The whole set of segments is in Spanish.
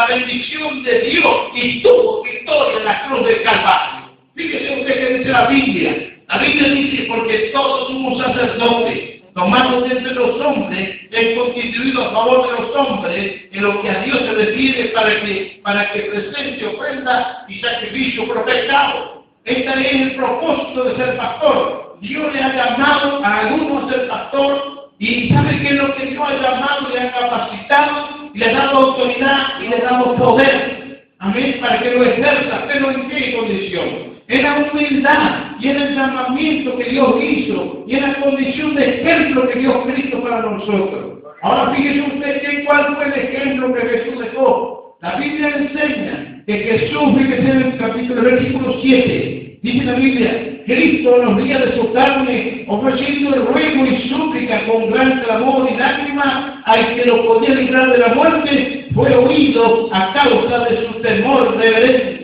la bendición de Dios y tuvo victoria en la cruz del Calvario. Fíjese usted que dice la Biblia. La Biblia dice, porque todos somos sacerdotes, tomados de entre los hombres, es constituido a favor de los hombres, en lo que a Dios se refiere para que presente ofrenda y sacrificio por pecado. Este es el propósito de ser pastor. Dios le ha llamado a algunos a ser pastor, y ¿sabe qué es lo que Dios ha llamado? Le ha capacitado, le ha dado autoridad y le ha dado poder. Amén, para que lo ejerza, pero ¿en qué condición? En la humildad y en el llamamiento que Dios hizo y en la condición de ejemplo que Dios Cristo para nosotros. Ahora fíjese usted cuál fue el ejemplo que Jesús dejó. La Biblia enseña que Jesús, fíjese en el capítulo versículo 7, dice la Biblia, Cristo en los días de su carne, ofreciendo el ruego y súplica con gran clamor y lágrimas al que lo podía librar de la muerte, fue oído a causa de su temor reverente.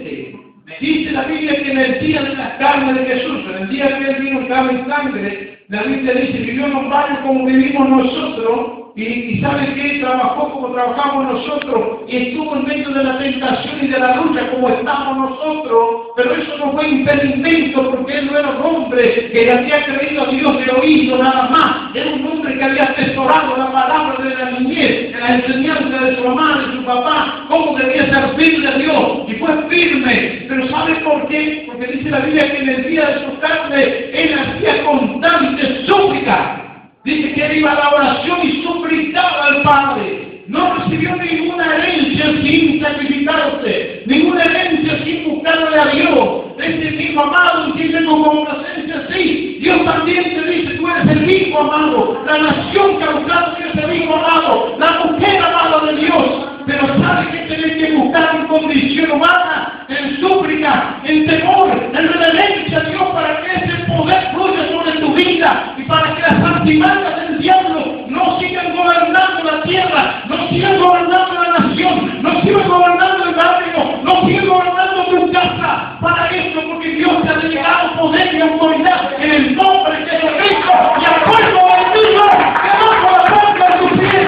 Dice la Biblia que en el día de la carne de Jesús, en el día que Él vino en carne y sangre, la Biblia dice, vivió en un barrio como vivimos nosotros, y ¿sabe qué? Trabajó como trabajamos nosotros, y estuvo en medio de la tentación y de la lucha como estamos nosotros, pero eso no fue impedimento, porque Él no era un hombre que le había creído a Dios de oído nada más, era un hombre que había atesorado la palabra de la niñez, de la enseñanza de su mamá, de su papá, cómo debía ser firme a Dios, y fue firme, pero ¿sabe por qué? Porque dice la Biblia que en el día de su carne, Él hacía constante súplica. Dice que Él iba a la oración y suplicaba al Padre. No recibió ninguna herencia sin sacrificarse, ninguna herencia sin buscarle a Dios. Dice el Hijo amado, entiende con complacencia, sí. Dios también te dice, tú eres el Hijo amado, la nación que ha buscado es el Hijo amado, la mujer amada de Dios. Pero sabe que tenés que buscar en condición humana, en súplica, en temor, en reverencia a Dios para que ese poder fluya sobre tu vida y para que las antimancias del diablo no sigan gobernando la tierra, no sigan gobernando la nación, no sigan gobernando el barrio, no sigan gobernando tu casa. Para eso, porque Dios te ha delegado poder y autoridad en el nombre de Jesucristo y a fuego bendito que bajo la boca de tus pies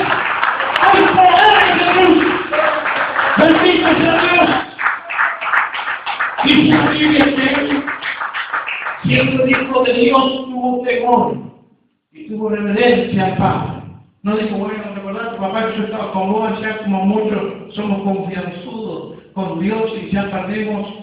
hay poder de Jesús. Bendito sea Dios. Y la Biblia que Él, siendo hijo de Dios, tuvo temor y tuvo reverencia al Padre. No dijo, bueno, recordar tu papá que yo estaba con vos, ya como muchos somos confianzudos con Dios y ya perdemos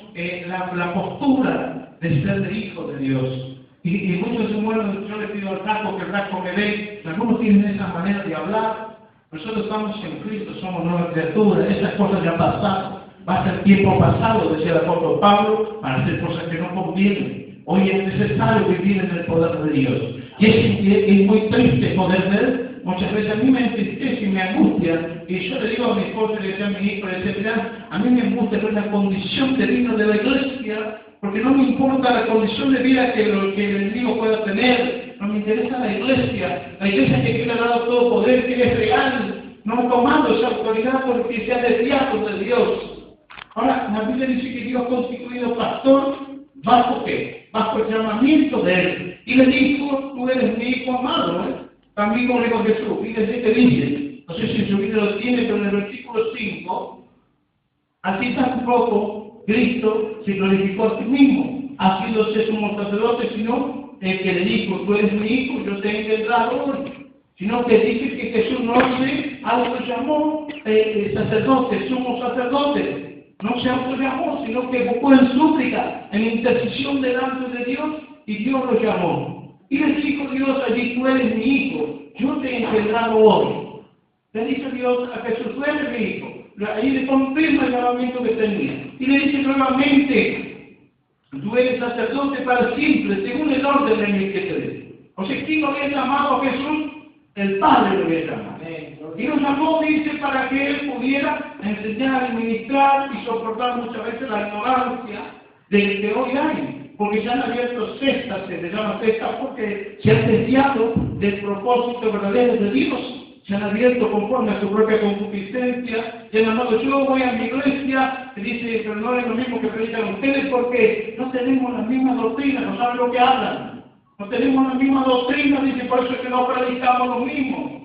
la postura de ser de hijo de Dios. Y muchos dicen, bueno, yo le pido al Rasco que el Rasco me dé. Algunos tienen esa manera de hablar. Nosotros estamos en Cristo, somos nuevas criaturas, esas cosas ya pasaron. Va a ser tiempo pasado, decía el apóstol Pablo, para hacer cosas que no convienen. Hoy es necesario vivir en el poder de Dios. Y es muy triste poder ver, muchas veces a mí me entristece y me angustia, y yo le digo a mi esposa, le decía a mi hijo, le decía, a mí me angustia ver la condición de vida de la iglesia, porque no me importa la condición de vida que el enemigo pueda tener, no me interesa la iglesia que Dios le ha dado todo poder, que es real, no ha tomado esa autoridad porque se ha desviado de Dios. Ahora, la Biblia dice que Dios ha constituido pastor, ¿bajo qué? Bajo el llamamiento de Él. Y le dijo, tú eres mi hijo amado, También como le dijo Jesús. Fíjense que dice, no sé si en su vida lo tiene, pero en el versículo 5, así tampoco Cristo se glorificó a sí mismo, haciéndose sumo sacerdote, sino el que le dijo, tú eres mi hijo, yo te he engendrado hoy. Sino que dice que Jesús no se autollamó sacerdote, sumo sacerdote. No se autollamó, sino que buscó en súplica, en intercesión delante de Dios, y Dios lo llamó. Y le dijo Dios allí, tú eres mi hijo, yo te he engendrado hoy. Le dice Dios a Jesús, tú eres mi hijo. Ahí le confirma el llamamiento que tenía. Y le dice nuevamente, tú eres sacerdote para siempre, según el orden de Melquisedec. O sea, ¿quién lo había llamado a Jesús? El Padre lo había llamado. Y lo llamó, dice, para que Él pudiera enseñar, ministrar y soportar muchas veces la ignorancia del que hoy hay. Porque se han abierto cestas, se les llama cestas, porque se han desviado del propósito verdadero de Dios. Se han abierto conforme a su propia concupiscencia. Y han amado, yo voy a mi iglesia, y dice, pero no es lo mismo que predican ustedes, porque no tenemos la misma doctrina, no saben lo que hablan. No tenemos la misma doctrina, dice, por eso es que no predicamos lo mismo.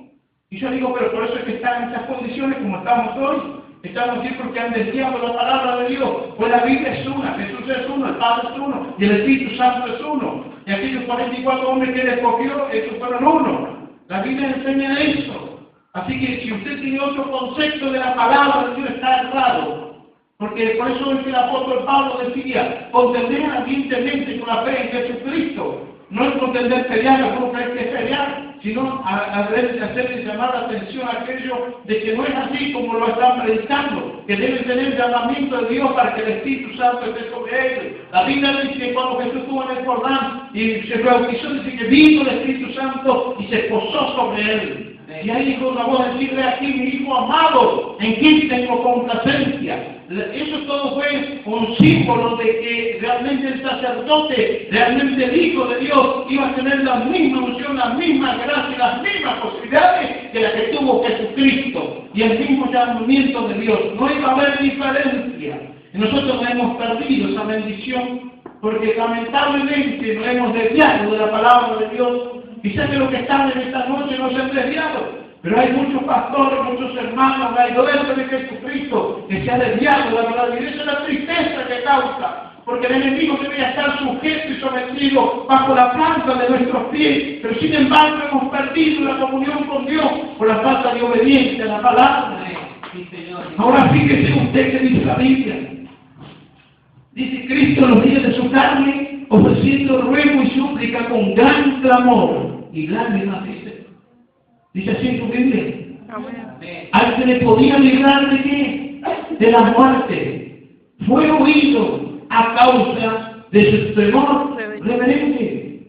Y yo digo, pero por eso es que están en estas condiciones como estamos hoy. Estamos aquí porque han desviado la palabra de Dios. Pues la Biblia es una, Jesús es uno, el Padre es uno, y el Espíritu Santo es uno. Y aquellos 44 hombres que él escogió, ellos fueron uno. La Biblia enseña eso. Así que si usted tiene otro concepto de la palabra de Dios, está errado. Porque por eso es que el apóstol Pablo decía, contender ardientemente con la fe en Jesucristo. No es contender pelear, no creer que es pelear, sino hacerle llamar la atención a aquello de que no es así como lo están predicando, que deben tener llamamiento de Dios para que el Espíritu Santo esté sobre ellos. La Biblia dice que cuando Jesús estuvo en el Jordán y se bautizó, dice que vino el Espíritu Santo y se posó sobre él. Y ahí dijo una voz, decirle aquí, mi hijo amado, en quien tengo complacencia. Eso todo fue un símbolo de que realmente el sacerdote, realmente el Hijo de Dios, iba a tener la misma unción, las mismas gracias, las mismas posibilidades que la que tuvo Jesucristo. Y el mismo llamamiento de Dios. No iba a haber diferencia. Y nosotros hemos perdido esa bendición porque lamentablemente nos hemos desviado de la palabra de Dios. Quizás que los que están en esta noche no se han desviado, pero hay muchos pastores, muchos hermanos, la iglesia de Jesucristo que se ha desviado de la verdad. Y esa es la tristeza que causa, porque el enemigo debería estar sujeto y sometido bajo la planta de nuestros pies, pero sin embargo hemos perdido la comunión con Dios por la falta de obediencia a la palabra. Ahora fíjese usted que dice la Biblia. Dice Cristo en los días de su carne, ofreciendo ruego y súplica con gran clamor y lágrimas, dice así en tu Biblia. Al que le podía librar de qué? De la muerte. Fue oído a causa de su temor reverente.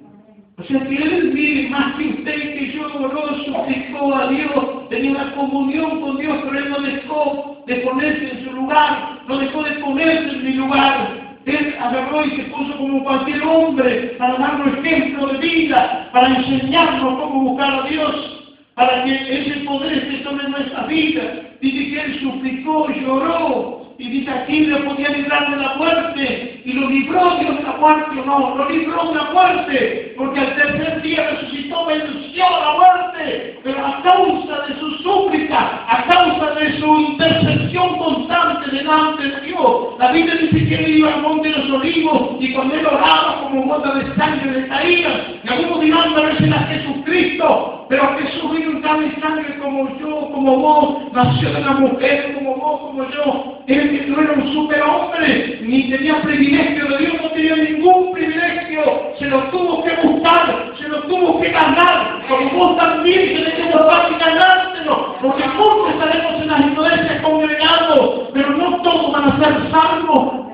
O sea que él, mire, más que usted que yo, oró, suplicó a Dios, tenía una comunión con Dios, pero él no dejó de ponerse en su lugar, no dejó de ponerse en mi lugar. Él agarró y se puso como cualquier hombre para darnos ejemplo de vida, para enseñarnos cómo buscar a Dios, para que ese poder esté sobre nuestra vida. Dice que él suplicó, lloró, y dice aquí le podía librar de la muerte, y lo libró Dios de la muerte, o no, lo libró de la muerte, porque al tercer día resucitó, venció la muerte, pero a causa de su súplica, a causa de su intercesión constante delante de Dios. La Biblia dice que él iba al monte de los olivos, y cuando él oraba como gota de sangre le caía, y algunos dirán, pero ese era Jesucristo, pero Jesús vino en carne y sangre como yo, como vos, nació de una mujer como vos, como yo. Él no era un superhombre, ni tenía privilegio de Dios, no tenía ningún privilegio, se lo tuvo que buscar, se lo tuvo que ganar, como vos también tenés que buscar y ganárselo, porque muchos estaremos en las iglesias congregados, pero no todos van a ser salvos.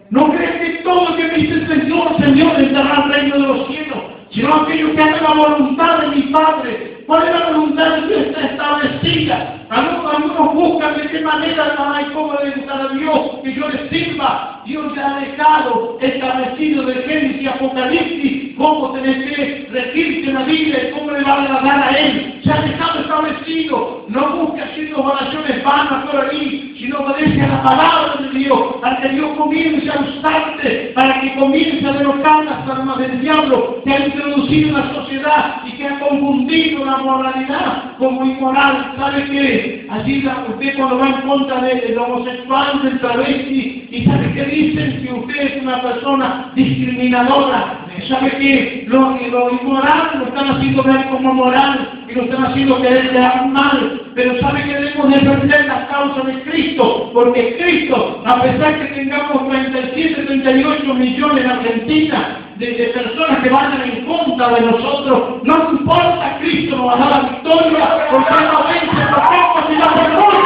No crees que todo lo que dice el Señor, Señor, entrará al reino de los cielos, sino aquellos que hacen la voluntad de mi Padre. ¿Cuál es la voluntad de Dios? Está establecida. Algunos buscan de qué manera hay cómo dedicar a Dios, que yo les sirva. Dios ya ha dejado establecido de Génesis y Apocalipsis cómo tenés que regirte en la Biblia y cómo le va a agradar a Él. Se ha dejado establecido. No busque haciendo oraciones vanas por ahí, sino obedece a la palabra de Dios, para que Dios comience a usarte, para que comience a derrocar las armas del diablo que ha introducido en la sociedad y que ha confundido la moralidad como inmoral. ¿Sabe qué? Así usted cuando va en contra del homosexual, del travesti, y sabe que dicen que usted es una persona discriminadora. ¿Sabe qué? Lo inmoral lo están haciendo ver como moral y lo están haciendo querer quedar mal. Pero sabe que debemos defender la causa de Cristo, porque Cristo, a pesar que tengamos 37, 38 millones en Argentina, de personas que vayan en contra de nosotros, no importa, Cristo nos va a dar la victoria, porque Él no vence a los pocos y los orgullos.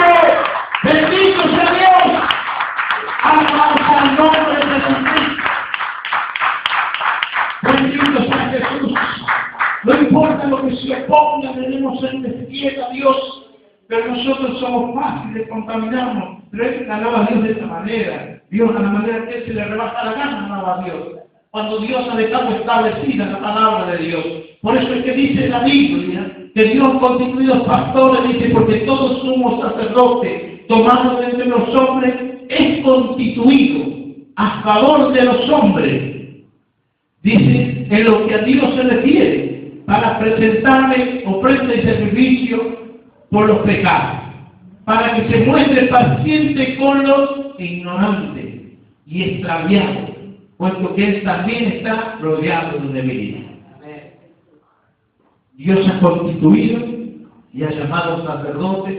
Bendito sea Dios. Alabados al nombre de Jesucristo. Bendito sea Jesús. No importa lo que se oponga, debemos ser fieles a Dios, pero nosotros somos fáciles de contaminarnos. Pero Él alaba a Dios de esta manera. Dios, a la manera que Él se le rebaja la gana, alaba a Dios. Cuando Dios ha dejado establecida la palabra de Dios. Por eso es que dice la Biblia que Dios constituido pastores, dice, porque todos somos sacerdotes, tomados de entre los hombres, es constituido a favor de los hombres. Dice, en lo que a Dios se refiere, para presentarle ofrenda y sacrificio por los pecados. para que se muestre paciente con los ignorantes y extraviados, puesto que Él también está rodeado de debilidad. Dios ha constituido y ha llamado sacerdotes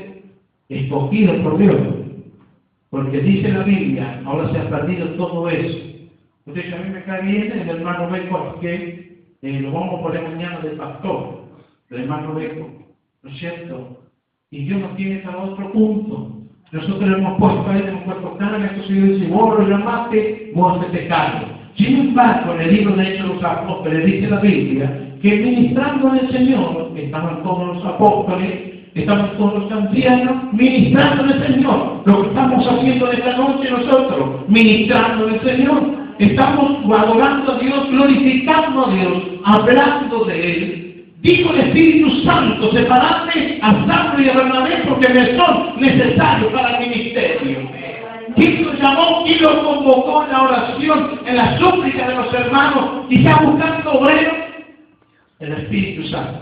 escogidos por Dios, porque dice la Biblia, ahora se ha perdido todo eso. Entonces a mí me cae bien el hermano Beco, que lo vamos a poner mañana de pastor, el hermano Beco, ¿no es cierto? Y Dios nos tiene para otro punto. Nosotros le hemos puesto a él, hemos puesto carne, entonces Dios dice, vos lo llamaste, vos hacete cargo. Sin embargo, en el libro de Hechos de los Apóstoles dice la Biblia que ministrando al Señor, estaban todos los apóstoles, estaban todos los ancianos, ministrando al Señor. Lo que estamos haciendo esta noche nosotros, ministrando al Señor. Estamos adorando a Dios, glorificando a Dios, hablando de Él. Dijo el Espíritu Santo, separate a Saulo y a Bernabé porque me son necesarios para el ministerio. ¿Quién lo llamó? ¿Quién lo convocó en la oración, en la súplica de los hermanos? Y está buscando obreros. El Espíritu Santo.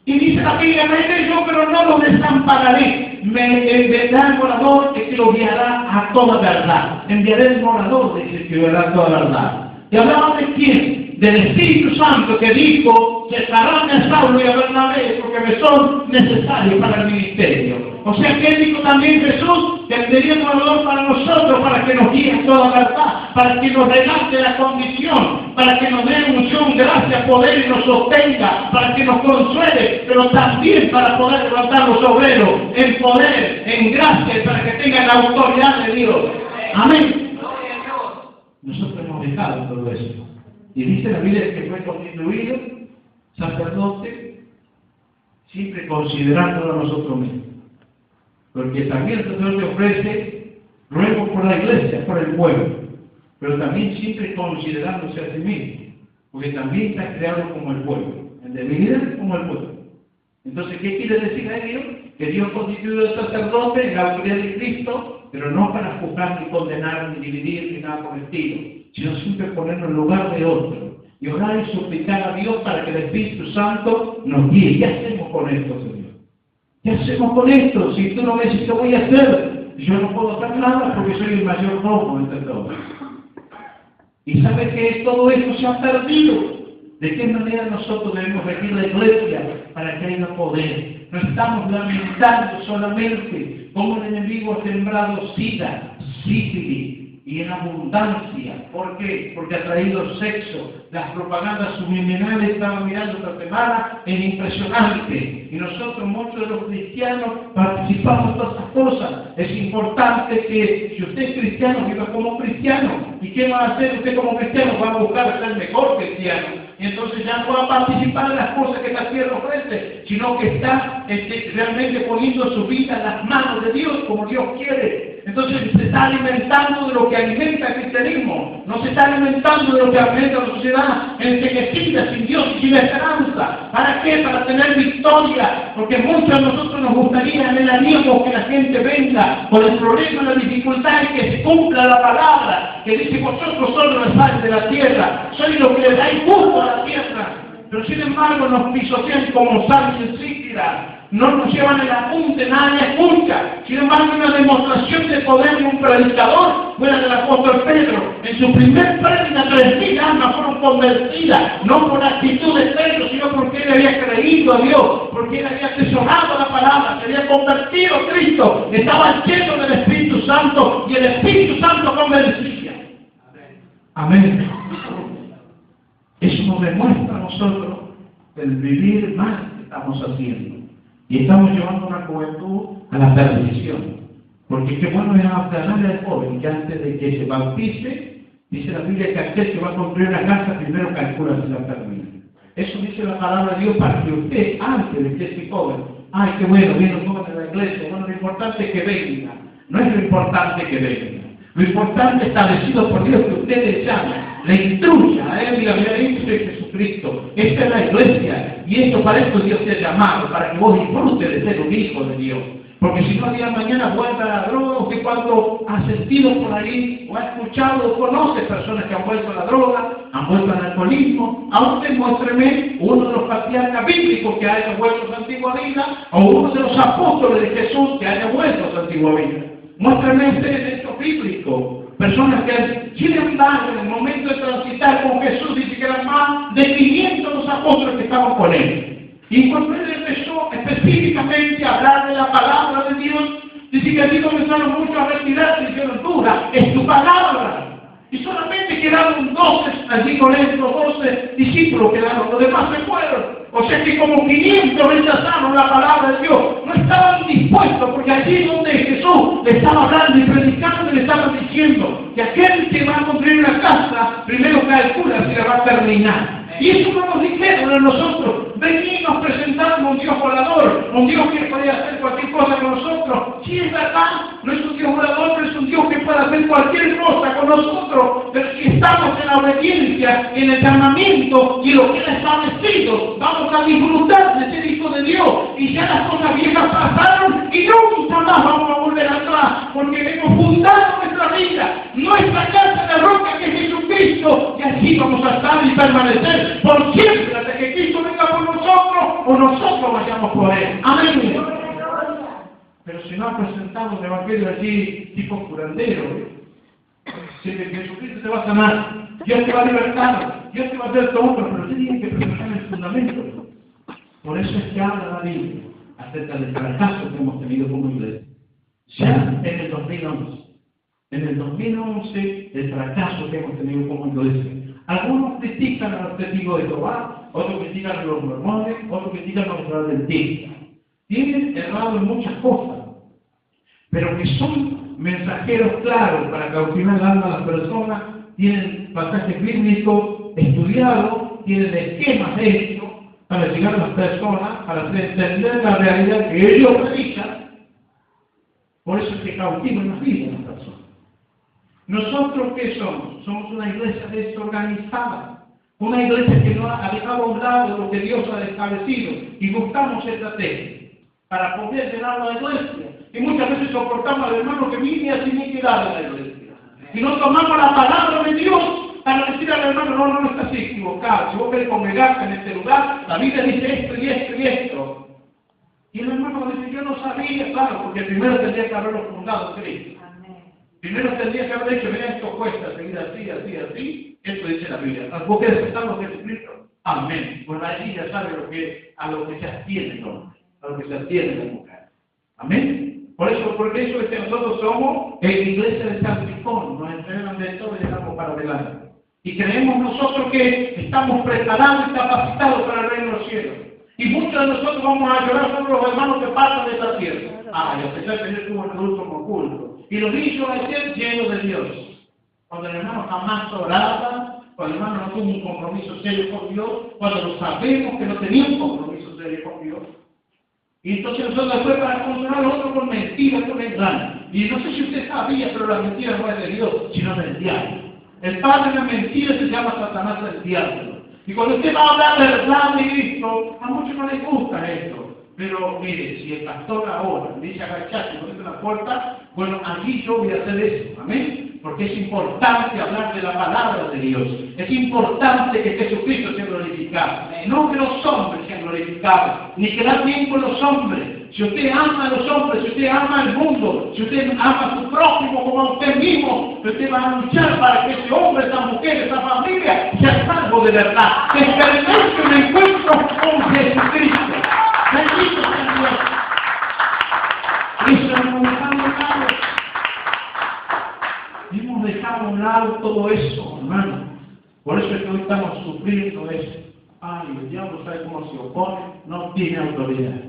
Y dice la Biblia, me iré yo, pero no lo desampararé. Me enviará el morador que lo guiará a toda verdad. Enviaré el morador, dice, que guiará a toda verdad. ¿Y hablaba de quién? Del Espíritu Santo que dijo, separarme a Saulo y a Bernabé porque me son necesarios para el ministerio. O sea que él dijo también Jesús que enviaría un morador para nosotros, para que nos guíe a toda verdad, para que nos relate la condición, para que nos dé unción, gracia, poder y nos sostenga, para que nos consuele, pero también para poder levantar los obreros en poder, en gracia, y para que tengan la autoridad de Dios. Amén. Nosotros hemos dejado todo eso. Y dice la Biblia que fue constituido sacerdote siempre considerándolo a nosotros mismos. Porque también el sacerdote ofrece ruego por la iglesia, por el pueblo, pero también siempre considerándose a sí mismo, porque también está creado como el pueblo, en debilidad como el pueblo. Entonces, ¿qué quiere decir a ellos? Que Dios constituyó el sacerdote en la autoridad de Cristo, pero no para juzgar, ni condenar, ni dividir, ni nada por el estilo, sino siempre ponernos en lugar de otro y orar y suplicar a Dios para que el Espíritu Santo nos guíe. ¿Qué hacemos con esto, Señor? ¿Qué hacemos con esto? Si tú no me dices qué voy a hacer, yo no puedo hacer nada porque soy el mayor rojo entre todos. Y sabe que todo esto se ha perdido. ¿De qué manera nosotros debemos regir la iglesia para que haya poder? No estamos lamentando solamente cómo el enemigo ha sembrado sida, sífilis y en abundancia. ¿Por qué? Porque ha traído sexo. Las propagandas subliminales estaban mirando esta semana, es impresionante. Y nosotros, muchos de los cristianos, participamos de todas estas cosas. Es importante que, si usted es cristiano, viva como cristiano. ¿Y qué va a hacer usted como cristiano? Va a buscar ser mejor cristiano. Y entonces ya no va a participar en las cosas que la tierra ofrece, sino que está realmente poniendo su vida en las manos de Dios, como Dios quiere. Entonces se está alimentando de lo que alimenta el cristianismo, no se está alimentando de lo que alimenta la sociedad enseguecida, sin Dios y sin esperanza. ¿Para qué? Para tener victoria, porque muchos de nosotros nos gustaría, anhelaríamos que la gente venga con el problema, la dificultad y que se cumpla la palabra, que dice, vosotros sois la sal de la tierra, sois lo que le dais gusto a la tierra. Pero sin embargo nos pisotean como sal insípida. No nos llevan el apunte, nadie escucha. Sin embargo, una demostración de poder de un predicador fue la del apóstol Pedro. En su primer prédica, 3.000 almas fueron convertidas, no por la actitud de Pedro, sino porque él había creído a Dios, porque él había atesorado la palabra, se había convertido a Cristo, estaba lleno del Espíritu Santo y el Espíritu Santo convencía. Amén. Eso nos demuestra a nosotros el vivir mal que estamos haciendo. Y estamos llevando una juventud a la perdición. Porque qué bueno es hablarle al joven que antes de que se bautice, dice la Biblia que aquel que va a construir una casa primero calcula si la termina. Eso dice la palabra de Dios para que usted, antes de que ese joven, ay, qué bueno, viene los jóvenes de la iglesia, bueno, lo importante es que venga. No es lo importante que venga. Lo importante establecido por Dios que usted le llame, le instruya a él y la dicho de Jesucristo. Esta es la iglesia y esto para esto Dios te ha llamado, para que vos disfrutes de ser un hijo de Dios. Porque si no, día de mañana vuelve a la droga. Usted cuando ha sentido por ahí, o ha escuchado, o conoce personas que han vuelto a la droga, han vuelto al alcoholismo. Aún demuéstreme uno de los patriarcas bíblicos que haya vuelto a su antigua vida, o uno de los apóstoles de Jesús que haya vuelto a su antigua vida. Muéstrame usted en esto bíblico. Personas que, sin embargo, en el momento de transitar con Jesús, dice que eran más de 500 los apóstoles que estaban con él. Y cuando él empezó específicamente a hablar de la palabra de Dios, dice que allí comenzaron muchos a retirarse y dijeron, dura, es tu palabra. Y solamente quedaron 12, allí con él, los 12 discípulos quedaron, los demás se fueron. O sea que como 500 rechazaron la palabra de Dios, no estaban dispuestos, porque allí donde Jesús le estaba hablando y predicando, le estaba diciendo que aquel que va a construir una casa, primero calcula si la va a terminar. Y eso no nos dijeron a nosotros. Venimos presentando un Dios volador, un Dios que puede hacer cualquier cosa con nosotros. Sí, es verdad, no es un Dios volador, no es un Dios que puede hacer cualquier cosa con nosotros, pero si estamos en la obediencia, en el llamamiento y lo que Él ha establecido, vamos a disfrutar de ser hijo de Dios. Y ya las cosas viejas pasaron y nunca más vamos a volver atrás, porque hemos fundado nuestra vida, nuestra casa de roca que es Jesucristo, y así vamos a estar y permanecer por siempre hasta que Cristo venga por nosotros o nosotros vayamos por Él. Amén. Pero si no ha presentado un evangelio allí tipo curandero, si Jesucristo te va a sanar, Dios te va a libertar, Dios te va a hacer todo, pero usted tiene que presentar el fundamento. Por eso es que habla la Biblia acerca del fracaso que hemos tenido como iglesia. Ya en el 2011. En el 2011, el fracaso que hemos tenido como iglesia. Algunos critican a los testigos de Jehová, otros critican a los mormones, otros critican a los adventistas. Tienen errado en muchas cosas, pero que son mensajeros claros para cautivar el alma a las personas, tienen pasajes bíblicos estudiados, tienen esquemas hechos para llegar a las personas, para hacer entender la realidad que ellos predican. Por eso es que cautivan las vidas de las personas. ¿Nosotros qué somos? Somos una iglesia desorganizada, una iglesia que no ha dejado a un lado lo que Dios ha establecido y buscamos estrategias para poder llenar la iglesia. Y muchas veces soportamos al hermano que vive así iniquidad en la iglesia. Y no tomamos la palabra de Dios para decir al hermano, no estás equivocado. Si vos querés congregarte en este lugar, la Biblia dice esto y esto y esto. Y el hermano dice, yo no sabía, claro, porque primero tendría que haberlo fundado Cristo. Primero tendría que haber dicho, mira, esto cuesta seguir así, así, así. Esto dice la Biblia. ¿Vos querés aceptar lo que es Jesucristo? Amén. Pues allí ya sabe a lo que se atiene el hombre, a lo que se atiene la mujer. Amén. Porque eso es que nosotros somos iglesia de San Trifón, nos entregan de todo y llegamos para adelante. Y creemos nosotros que estamos preparados y capacitados para el reino de los cielos. Y muchos de nosotros vamos a llorar sobre los hermanos que pasan de esta tierra. Y a pesar de tener como el producto oculto. Y los niños van a ser llenos de Dios. Cuando el hermano jamás oraba, cuando el hermano no tuvo un compromiso serio con Dios, cuando lo sabemos que no tenía un compromiso serio con Dios. Y entonces nosotros después para consolar al otro con mentiras, con engaño. Y no sé si usted sabía, pero la mentira no es de Dios, sino del diablo. El padre de la mentira se llama Satanás el diablo. Y cuando usted va a hablar del plan de Cristo, a muchos no les gusta esto. Pero mire, si el pastor ahora dice agacharse y ponerse en la puerta, bueno, aquí yo voy a hacer eso. Amén. Porque es importante hablar de la palabra de Dios. Es importante que Jesucristo sea glorificado. No que los hombres sean glorificados, ni quedar bien con los hombres. Si usted ama a los hombres, si usted ama al mundo, si usted ama a su prójimo como a usted mismo, usted va a luchar para que ese hombre, esa mujer, esa familia sea salvo de verdad. Que experimente un encuentro con Jesucristo. Bendito sea Dios. Cristo nos dejado a un lado. Hemos dejado a un lado todo eso, hermano. Por eso es que hoy estamos sufriendo eso. El diablo sabe cómo se opone, no tiene autoridad.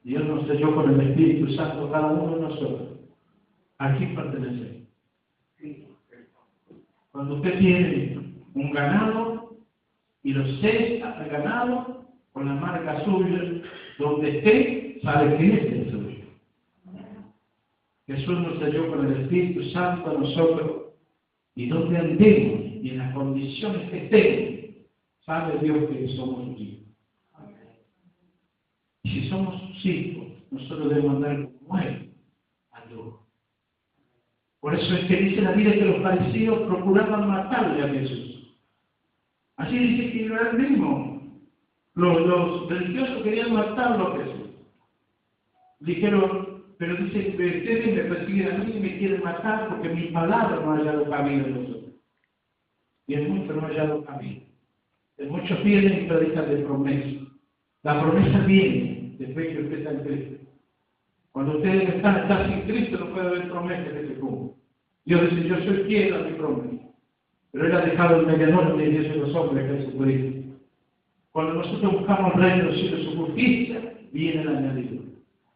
Dios nos selló con el Espíritu Santo cada uno de nosotros. Aquí pertenece. Cuando usted tiene un ganado y lo cesta al ganado con la marca suya, donde esté, sabe que este es suyo. Jesús nos selló con el Espíritu Santo a nosotros, y donde andemos y en las condiciones que estemos, sabe Dios que somos sus hijos. Y si somos sus hijos, nosotros debemos andar como Él anduvo. Por eso es que dice la Biblia que los fariseos procuraban matarle a Jesús. Así dice que era el mismo. Los religiosos querían matarlo a Jesús. Dijeron, pero dice, ustedes me persiguen a mí y me quieren matar porque mi palabra no ha hallado camino en nosotros. Y en muchos no ha hallado camino. En muchos vienen y predican de promesa. La promesa viene después que usted está en Cristo. Cuando ustedes están sin Cristo no puede haber promesa que se cumpla. Dios dice, yo soy fiel a mi promesa. Pero Él ha dejado el mediador de Dios y los hombres, Jesucristo. Cuando nosotros buscamos el reino de los cielos y su justicia, viene la añadidura.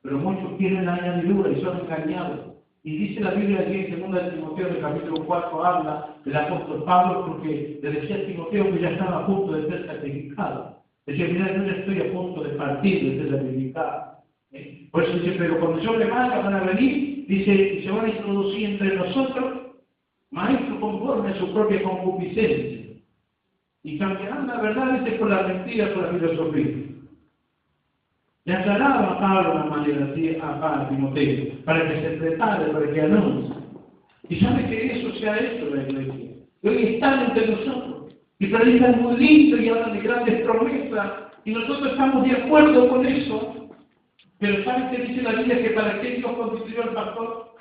Pero muchos quieren la añadidura y son engañados. Y dice la Biblia aquí en 2 Timoteo, el capítulo 4, habla del apóstol Pablo, porque le decía a Timoteo que ya estaba a punto de ser sacrificado. Decía, mira, yo ya estoy a punto de partir, de ser sacrificado. Por eso dice, pero cuando yo le vaya van a venir, dice, y se van a introducir entre nosotros, maestros conforme a su propia concupiscencia. Y cambiarán la verdad, dice, por la mentira, por la filosofía. Le aclaraba a Pablo la manera así a Timoteo, para que se prepare, para que anuncie. Y sabe que eso se ha hecho en la iglesia. Y hoy están entre nosotros. Y predican muy lindo y hablan de grandes promesas. Y nosotros estamos de acuerdo con eso. Pero ¿sabe qué dice la Biblia? Que para qué Dios constituyó al pastor?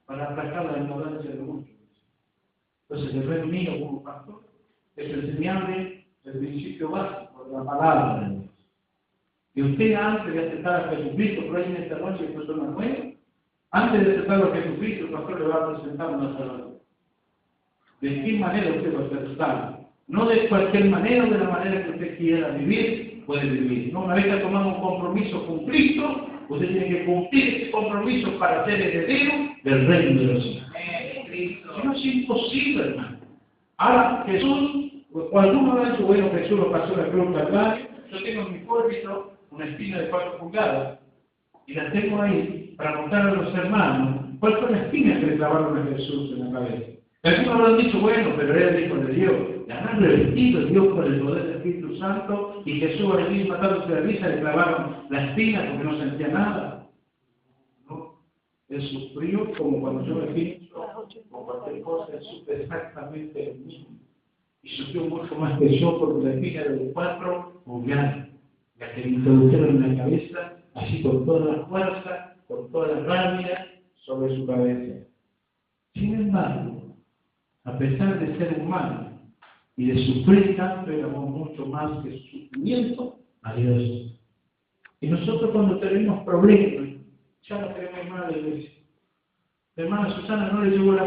Para aplacar la ignorancia de muchos. Entonces, el rey mío como pastor es enseñarle el principio básico de la palabra de Dios. Y usted, antes de aceptar a Jesucristo, por ahí en esta noche es persona nueva, antes de aceptar a Jesucristo, el pastor le va a presentar una salvación. ¿De qué manera usted va a ser salvo? No de cualquier manera o de la manera que usted quiera vivir, puede vivir. No, una vez que ha tomado un compromiso con Cristo, usted tiene que cumplir ese compromiso para ser heredero del reino de los cielos. Si no, es imposible, hermano. Ahora, Jesús, cuando uno ha dicho, bueno, Jesús lo pasó la cruz Calvario, yo tengo en mi púlpito una espina de 4 pulgadas y la tengo ahí para contar a los hermanos cuál fue la espina que le clavaron a Jesús en la cabeza. Algunos habrán dicho, bueno, pero era el Hijo de Dios. Le habrán revestido Dios por el poder del Espíritu Santo y Jesús al mismo matándose de risa le clavaron la espina porque no sentía nada. No, Él sufrió como cuando yo me pienso o cualquier cosa, Él sufre exactamente lo mismo. Y sufrió mucho más que yo porque la espina era de 4 pulgadas. La que le introdujeron en la cabeza, así con toda la fuerza, con toda la rabia sobre su cabeza. Sin embargo, a pesar de ser humano y de sufrir tanto, éramos mucho más que su sufrimiento a Dios. Y nosotros cuando tenemos problemas, ya no queremos más a la iglesia. Hermana Susana no le llegó la